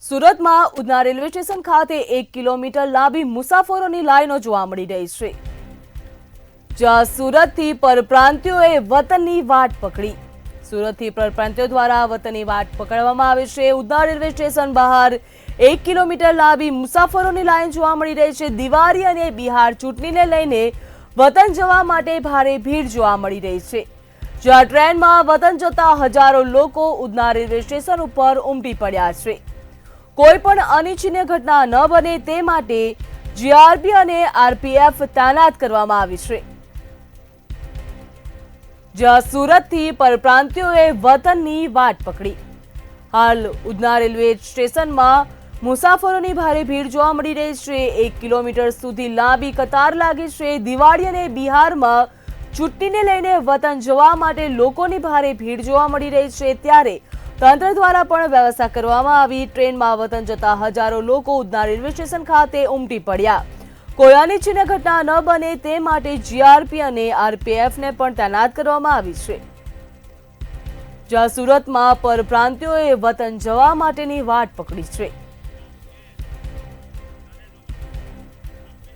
સુરતમાં Udhna railway station ખાતે 1 kilometre લાંબી મુસાફરોની લાઈનો જોવા મળી રહી છે, જ્યાં સુરતથી પરપ્રાંતિયોએ વતનની વાટ પકડી. સુરતથી પરપ્રાંતિયો દ્વારા વતનની વાટ પકડવામાં આવે છે. ઉધના રેલવે સ્ટેશન બહાર 1 કિલોમીટર લાંબી મુસાફરોની લાઈન જોવા મળી રહી છે. દિવાળી અને બિહાર ચૂંટણીને લઈને વતન જવા માટે ભારે ભીડ જોવા મળી રહી છે, જ્યાં ટ્રેનમાં વતન જતા હજારો લોકો ઉધના રેલવે સ્ટેશન ઉપર ઉમટી પડ્યા છે. કોઈ પણ અનિચ્છનીય ઘટના ન બને તે માટે જીઆરપી અને આરપીએફ તૈનાત કરવામાં આવી છે, જ્યાં સુરતથી પરપ્રાંતિયોએ વતનની વાટ પકડી. હાલ ઉધના રેલવે સ્ટેશનમાં મુસાફરોની ભારે ભીડ જોવા મળી રહી છે. 1 કિલોમીટર સુધી લાંબી કતાર લાગી છે. દિવાળી અને બિહારમાં ચૂંટણીને લઈને વતન જવા માટે લોકોની ભારે ભીડ જોવા મળી રહી છે, ત્યારે તંત્ર દ્વારા પણ વ્યવસ્થા કરવામાં આવી. ટ્રેનમાં વતન જતા હજારો લોકો ઉધના રેલવે સ્ટેશન ખાતે ઉમટી પડ્યા. કોઈ અનિચ્છનીય ઘટના ન બને તે માટે જીઆરપી અને આરપીએફને પણ તૈનાત કરવામાં આવી છે, જ્યાં સુરતમાં પરપ્રાંતિયોએ વતન જવા માટેની વાટ પકડી છે.